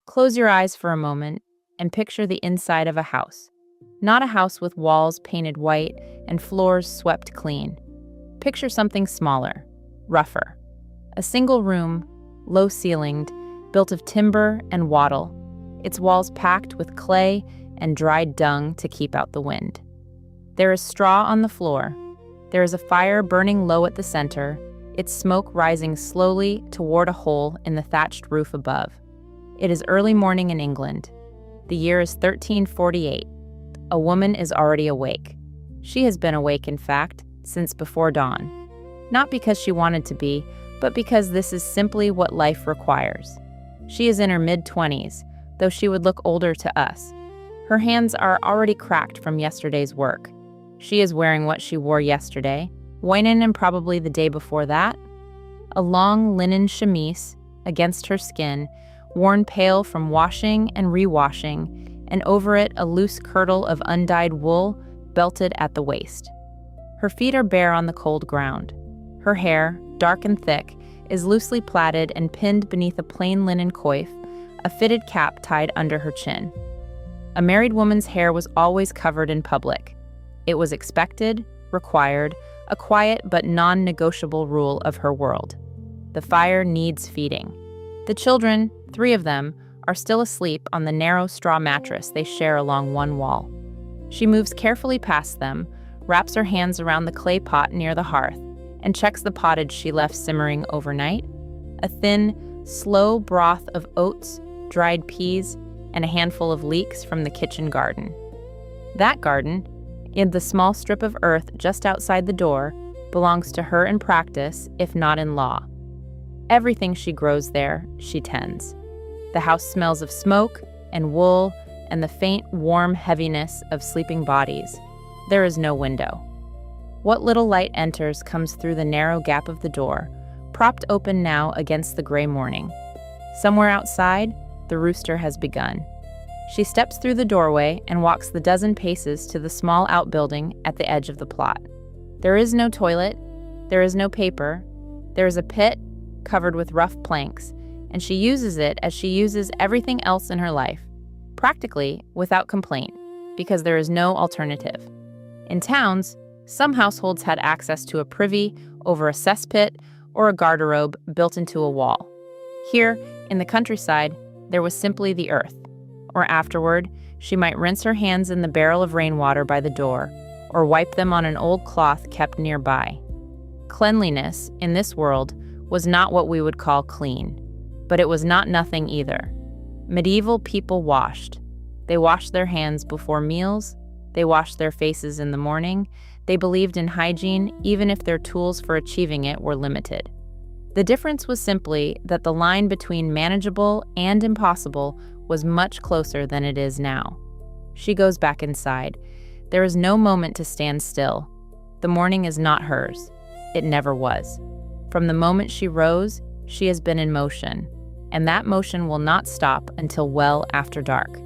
Close your eyes for a moment and picture the inside of a house. Not a house with walls painted white and floors swept clean. Picture something smaller, rougher. A single room, low-ceilinged, built of timber and wattle, its walls packed with clay and dried dung to keep out the wind. There is straw on the floor. There is a fire burning low at the center, its smoke rising slowly toward a hole in the thatched roof above. It is early morning in England. The year is 1348. A woman is already awake. She has been awake, in fact, since before dawn. Not because she wanted to be, but because this is simply what life requires. She is in her mid-20s, though she would look older to us. Her hands are already cracked from yesterday's work. She is wearing what she wore yesterday, Wynan and probably the day before that. A long linen chemise against her skin, worn pale from washing and rewashing, and over it a loose kirtle of undyed wool belted at the waist. Her feet are bare on the cold ground. Her hair, dark and thick, is loosely plaited and pinned beneath a plain linen coif, a fitted cap tied under her chin. A married woman's hair was always covered in public. It was expected, required, a quiet but non-negotiable rule of her world. The fire needs feeding. The children, 3 of them, are still asleep on the narrow straw mattress they share along one wall. She moves carefully past them, wraps her hands around the clay pot near the hearth, and checks the pottage she left simmering overnight. A thin, slow broth of oats, dried peas, and a handful of leeks from the kitchen garden. That garden, in the small strip of earth just outside the door, belongs to her in practice, if not in law. Everything she grows there, she tends. The house smells of smoke and wool and the faint, warm heaviness of sleeping bodies. There is no window. What little light enters comes through the narrow gap of the door, propped open now against the gray morning. Somewhere outside, the rooster has begun. She steps through the doorway and walks the dozen paces to the small outbuilding at the edge of the plot. There is no toilet, there is no paper, there is a pit covered with rough planks, and she uses it as she uses everything else in her life, practically without complaint, because there is no alternative. In towns, some households had access to a privy over a cesspit or a garderobe built into a wall. Here, in the countryside, there was simply the earth, or afterward, she might rinse her hands in the barrel of rainwater by the door, or wipe them on an old cloth kept nearby. Cleanliness, in this world, was not what we would call clean, but it was not nothing either. Medieval people washed. They washed their hands before meals, they washed their faces in the morning, they believed in hygiene even if their tools for achieving it were limited. The difference was simply that the line between manageable and impossible was much closer than it is now. She goes back inside. There is no moment to stand still. The morning is not hers. It never was. From the moment she rose, she has been in motion, and that motion will not stop until well after dark.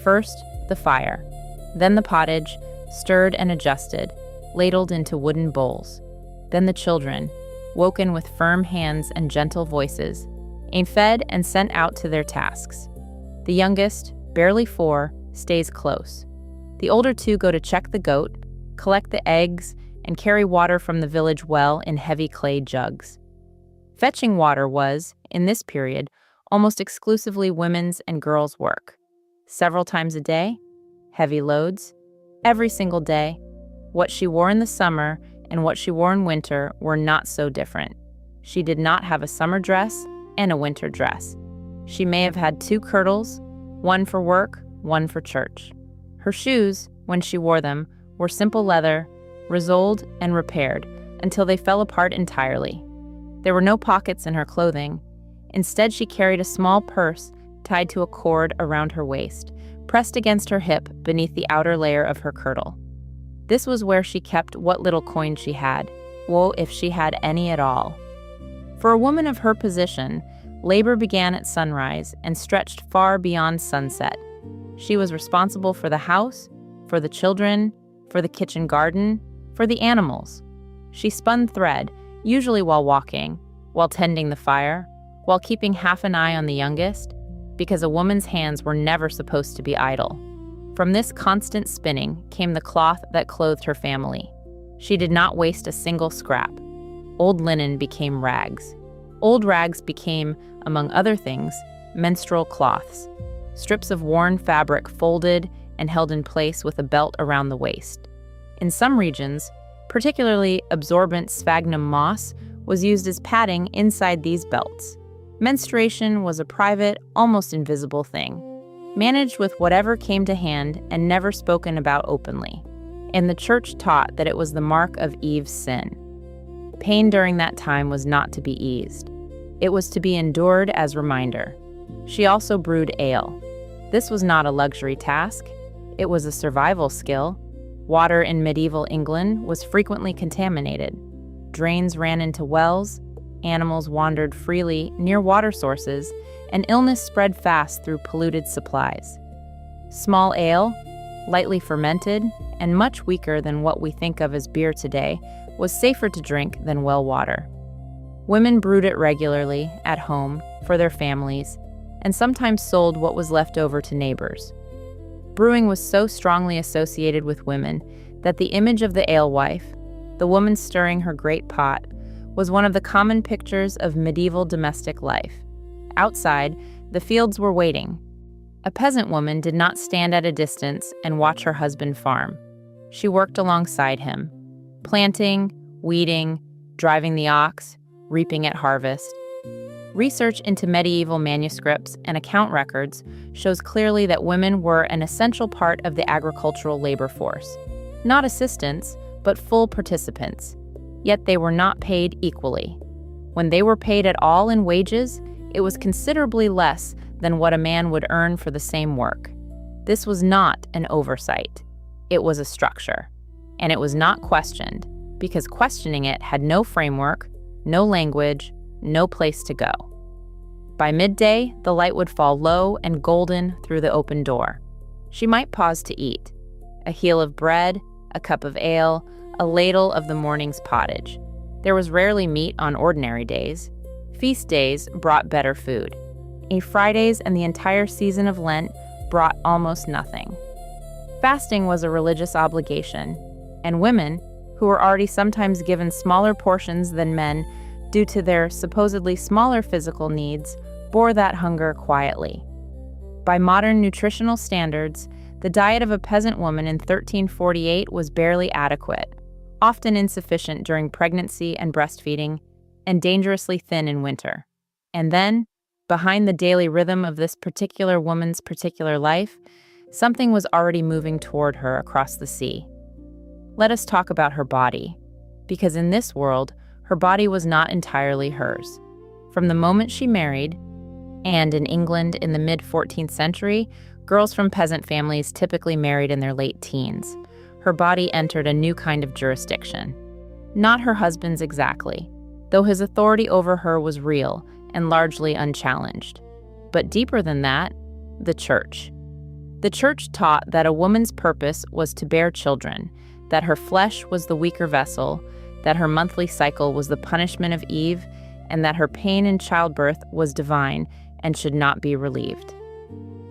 First, the fire, then the pottage, stirred and adjusted, ladled into wooden bowls. Then the children, woken with firm hands and gentle voices, fed and sent out to their tasks. The youngest, barely 4, stays close. The older 2 go to check the goat, collect the eggs, and carry water from the village well in heavy clay jugs. Fetching water was, in this period, almost exclusively women's and girls' work. Several times a day, heavy loads, every single day. What she wore in the summer and what she wore in winter were not so different. She did not have a summer dress and a winter dress. She may have had 2 kirtles, one for work, one for church. Her shoes, when she wore them, were simple leather, resoled and repaired until they fell apart entirely. There were no pockets in her clothing. Instead, she carried a small purse tied to a cord around her waist, pressed against her hip beneath the outer layer of her kirtle. This was where she kept what little coin she had, woe if she had any at all. For a woman of her position, labor began at sunrise and stretched far beyond sunset. She was responsible for the house, for the children, for the kitchen garden, for the animals. She spun thread, usually while walking, while tending the fire, while keeping half an eye on the youngest. because a woman's hands were never supposed to be idle. From this constant spinning came the cloth that clothed her family. She did not waste a single scrap. Old linen became rags. Old rags became, among other things, menstrual cloths, strips of worn fabric folded and held in place with a belt around the waist. In some regions, particularly absorbent sphagnum moss was used as padding inside these belts. Menstruation was a private, almost invisible thing, managed with whatever came to hand and never spoken about openly. And the church taught that it was the mark of Eve's sin. Pain during that time was not to be eased. It was to be endured as reminder. She also brewed ale. This was not a luxury task. It was a survival skill. Water in medieval England was frequently contaminated. Drains ran into wells, animals wandered freely near water sources, and illness spread fast through polluted supplies. Small ale, lightly fermented, and much weaker than what we think of as beer today, was safer to drink than well water. Women brewed it regularly, at home, for their families, and sometimes sold what was left over to neighbors. Brewing was so strongly associated with women that the image of the alewife, the woman stirring her great pot, was one of the common pictures of medieval domestic life. Outside, the fields were waiting. A peasant woman did not stand at a distance and watch her husband farm. She worked alongside him, planting, weeding, driving the ox, reaping at harvest. Research into medieval manuscripts and account records shows clearly that women were an essential part of the agricultural labor force. Not assistants, but full participants. Yet they were not paid equally. When they were paid at all in wages, it was considerably less than what a man would earn for the same work. This was not an oversight. It was a structure. And it was not questioned, because questioning it had no framework, no language, no place to go. By midday, the light would fall low and golden through the open door. She might pause to eat. A heel of bread, a cup of ale, a ladle of the morning's pottage. There was rarely meat on ordinary days. Feast days brought better food. Fridays and the entire season of Lent brought almost nothing. Fasting was a religious obligation, and women, who were already sometimes given smaller portions than men due to their supposedly smaller physical needs, bore that hunger quietly. By modern nutritional standards, the diet of a peasant woman in 1348 was barely adequate, often insufficient during pregnancy and breastfeeding, and dangerously thin in winter. And then, behind the daily rhythm of this particular woman's particular life, something was already moving toward her across the sea. Let us talk about her body, because in this world, her body was not entirely hers. From the moment she married, and in England in the mid-14th century, girls from peasant families typically married in their late teens, her body entered a new kind of jurisdiction. Not her husband's exactly, though his authority over her was real and largely unchallenged. But deeper than that, the church. The church taught that a woman's purpose was to bear children, that her flesh was the weaker vessel, that her monthly cycle was the punishment of Eve, and that her pain in childbirth was divine and should not be relieved.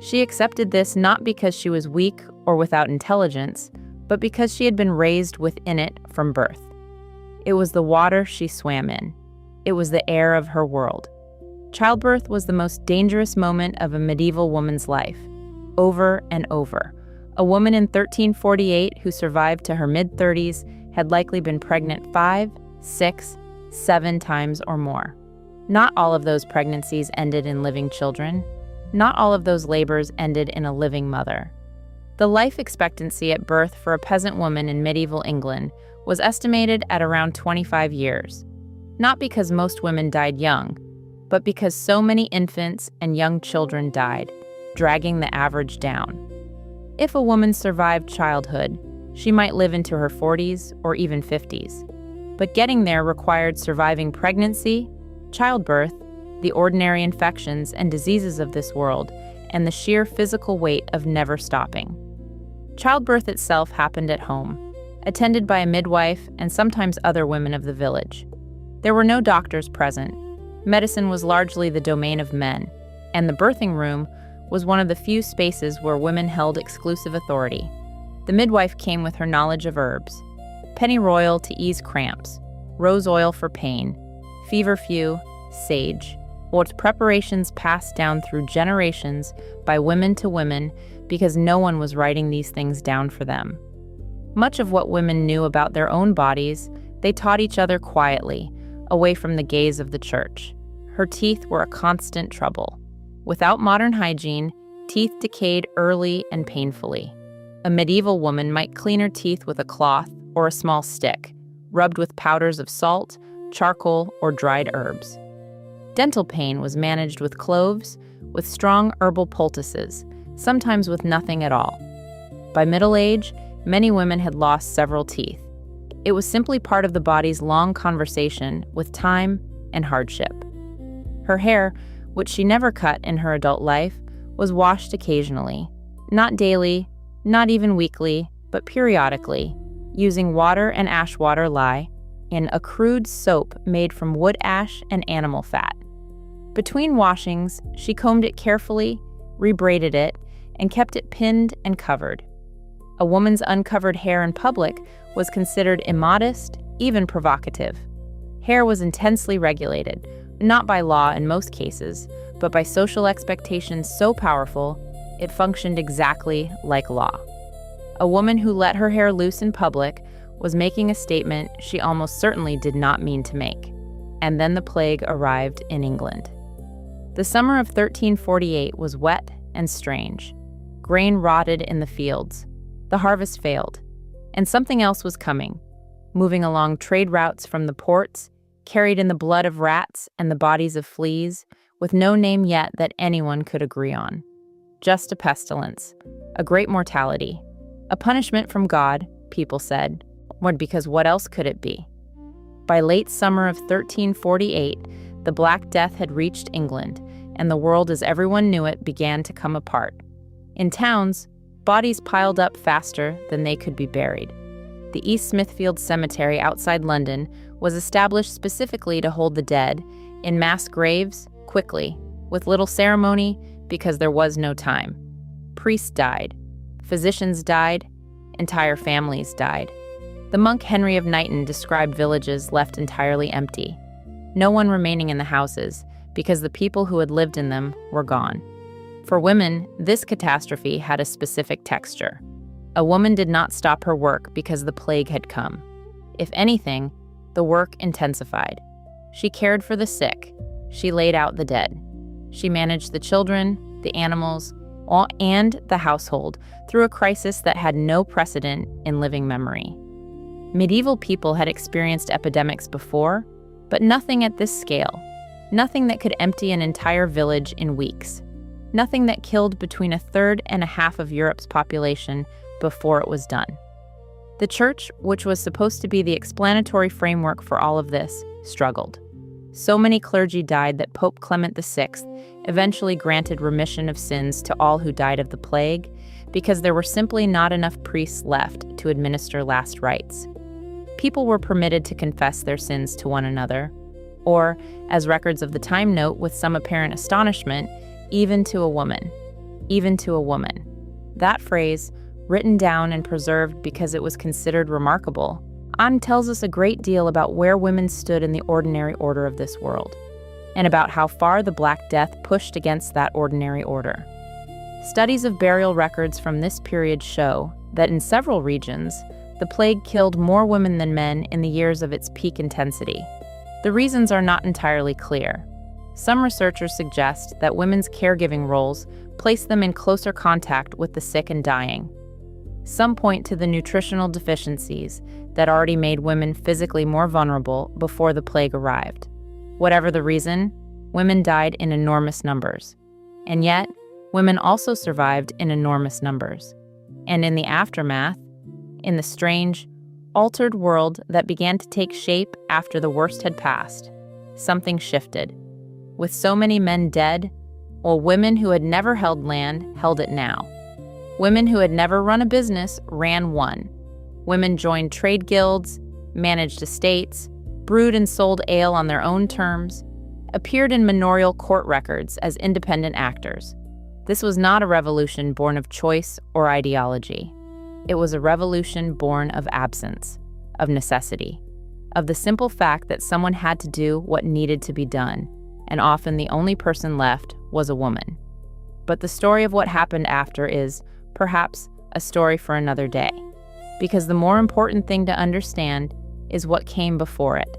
She accepted this not because she was weak or without intelligence, but because she had been raised within it from birth. It was the water she swam in. It was the air of her world. Childbirth was the most dangerous moment of a medieval woman's life. Over and over. A woman in 1348 who survived to her mid-30s had likely been pregnant 5, 6, 7 times or more. Not all of those pregnancies ended in living children. Not all of those labors ended in a living mother. The life expectancy at birth for a peasant woman in medieval England was estimated at around 25 years. Not because most women died young, but because so many infants and young children died, dragging the average down. If a woman survived childhood, she might live into her 40s or even 50s. But getting there required surviving pregnancy, childbirth, the ordinary infections and diseases of this world, and the sheer physical weight of never stopping. Childbirth itself happened at home, attended by a midwife and sometimes other women of the village. There were no doctors present. Medicine was largely the domain of men, and the birthing room was one of the few spaces where women held exclusive authority. The midwife came with her knowledge of herbs: pennyroyal to ease cramps, rose oil for pain, feverfew, sage, with preparations passed down through generations by women to women because no one was writing these things down for them. Much of what women knew about their own bodies, they taught each other quietly, away from the gaze of the church. Her teeth were a constant trouble. Without modern hygiene, teeth decayed early and painfully. A medieval woman might clean her teeth with a cloth or a small stick, rubbed with powders of salt, charcoal, or dried herbs. Dental pain was managed with cloves, with strong herbal poultices, sometimes with nothing at all. By middle age, many women had lost several teeth. It was simply part of the body's long conversation with time and hardship. Her hair, which she never cut in her adult life, was washed occasionally, not daily, not even weekly, but periodically, using water and ash water lye in a crude soap made from wood ash and animal fat. Between washings, she combed it carefully, rebraided it, and kept it pinned and covered. A woman's uncovered hair in public was considered immodest, even provocative. Hair was intensely regulated, not by law in most cases, but by social expectations so powerful, it functioned exactly like law. A woman who let her hair loose in public was making a statement she almost certainly did not mean to make. And then the plague arrived in England. The summer of 1348 was wet and strange. Grain rotted in the fields. The harvest failed. And something else was coming, moving along trade routes from the ports, carried in the blood of rats and the bodies of fleas, with no name yet that anyone could agree on. Just a pestilence, a great mortality, a punishment from God, people said, because what else could it be? By late summer of 1348, the Black Death had reached England, and the world as everyone knew it began to come apart. In towns, bodies piled up faster than they could be buried. The East Smithfield Cemetery outside London was established specifically to hold the dead in mass graves, quickly, with little ceremony, because there was no time. Priests died. Physicians died. Entire families died. The monk Henry of Knighton described villages left entirely empty. No one remaining in the houses, because the people who had lived in them were gone. For women, this catastrophe had a specific texture. A woman did not stop her work because the plague had come. If anything, the work intensified. She cared for the sick. She laid out the dead. She managed the children, the animals, and the household through a crisis that had no precedent in living memory. Medieval people had experienced epidemics before, but nothing at this scale. Nothing that could empty an entire village in weeks. Nothing that killed between a third and a half of Europe's population before it was done. The church, which was supposed to be the explanatory framework for all of this, struggled. So many clergy died that Pope Clement VI eventually granted remission of sins to all who died of the plague because there were simply not enough priests left to administer last rites. People were permitted to confess their sins to one another, or, as records of the time note with some apparent astonishment, even to a woman. Even to a woman. That phrase, written down and preserved because it was considered remarkable, tells us a great deal about where women stood in the ordinary order of this world, and about how far the Black Death pushed against that ordinary order. Studies of burial records from this period show that in several regions, the plague killed more women than men in the years of its peak intensity. The reasons are not entirely clear. Some researchers suggest that women's caregiving roles place them in closer contact with the sick and dying. Some point to the nutritional deficiencies that already made women physically more vulnerable before the plague arrived. Whatever the reason, women died in enormous numbers. And yet, women also survived in enormous numbers. And in the aftermath, in the strange, altered world that began to take shape after the worst had passed, something shifted. With so many men dead, while women who had never held land held it now. Women who had never run a business ran one. Women joined trade guilds, managed estates, brewed and sold ale on their own terms. appeared in manorial court records as independent actors. This was not a revolution born of choice or ideology. It was a revolution born of absence, of necessity, of the simple fact that someone had to do what needed to be done, and often the only person left was a woman. But the story of what happened after is, perhaps, a story for another day, because the more important thing to understand is what came before it.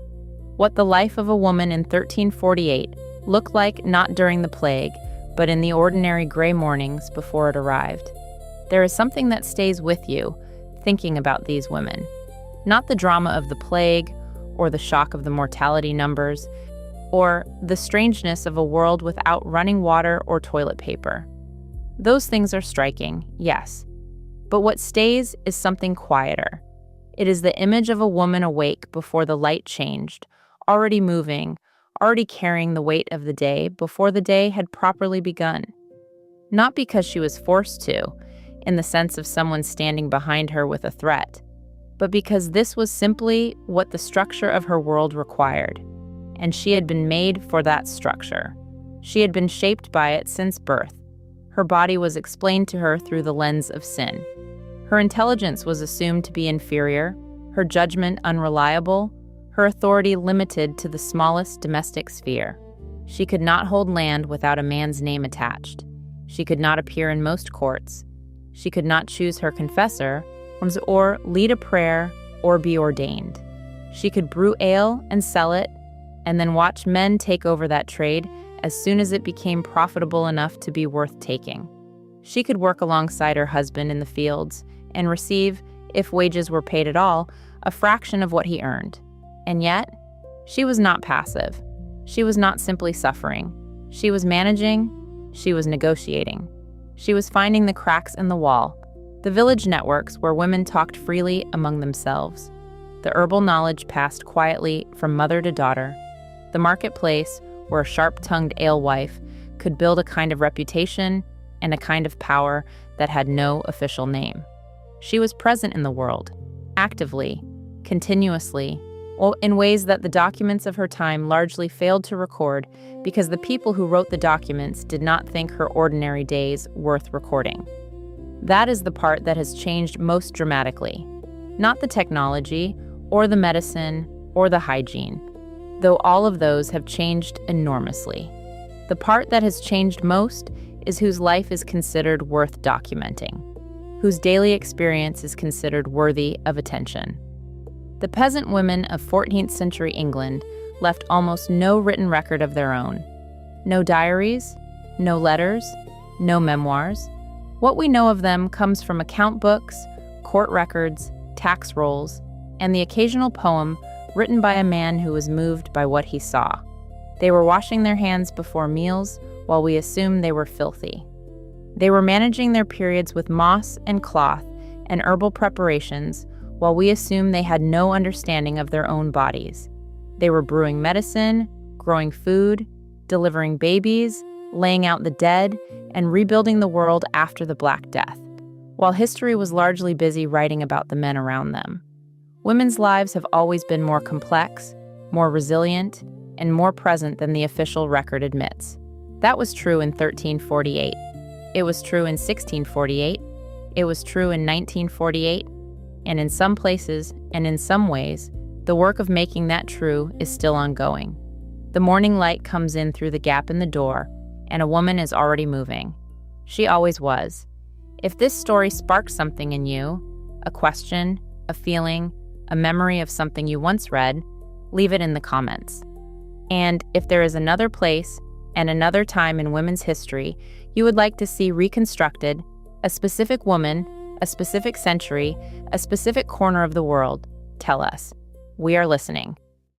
What the life of a woman in 1348 looked like not during the plague, but in the ordinary gray mornings before it arrived. There is something that stays with you thinking about these women. Not the drama of the plague, or the shock of the mortality numbers, or the strangeness of a world without running water or toilet paper. Those things are striking, yes. But what stays is something quieter. It is the image of a woman awake before the light changed, already moving, already carrying the weight of the day before the day had properly begun. Not because she was forced to, in the sense of someone standing behind her with a threat, but because this was simply what the structure of her world required, and she had been made for that structure. She had been shaped by it since birth. Her body was explained to her through the lens of sin. Her intelligence was assumed to be inferior, her judgment unreliable, her authority limited to the smallest domestic sphere. She could not hold land without a man's name attached. She could not appear in most courts. She could not choose her confessor, or lead a prayer, or be ordained. She could brew ale and sell it, and then watch men take over that trade as soon as it became profitable enough to be worth taking. She could work alongside her husband in the fields and receive, if wages were paid at all, a fraction of what he earned. And yet, she was not passive. She was not simply suffering. She was managing. She was negotiating. She was finding the cracks in the wall, the village networks where women talked freely among themselves. The herbal knowledge passed quietly from mother to daughter. The marketplace where a sharp-tongued alewife could build a kind of reputation and a kind of power that had no official name. She was present in the world, actively, continuously, in ways that the documents of her time largely failed to record because the people who wrote the documents did not think her ordinary days worth recording. That is the part that has changed most dramatically. Not the technology, or the medicine, or the hygiene, though all of those have changed enormously. The part that has changed most is whose life is considered worth documenting, whose daily experience is considered worthy of attention. The peasant women of 14th century England left almost no written record of their own. No diaries, no letters, no memoirs. What we know of them comes from account books, court records, tax rolls, and the occasional poem written by a man who was moved by what he saw. They were washing their hands before meals while we assumed they were filthy. They were managing their periods with moss and cloth and herbal preparations while we assumed they had no understanding of their own bodies. They were brewing medicine, growing food, delivering babies, laying out the dead, and rebuilding the world after the Black Death, while history was largely busy writing about the men around them. Women's lives have always been more complex, more resilient, and more present than the official record admits. That was true in 1348. It was true in 1648. It was true in 1948. And in some places, and in some ways, the work of making that true is still ongoing. The morning light comes in through the gap in the door, and a woman is already moving. She always was. If this story sparks something in you, a question, a feeling, a memory of something you once read, leave it in the comments. And if there is another place and another time in women's history you would like to see reconstructed, a specific woman, a specific century, a specific corner of the world, tell us. We are listening.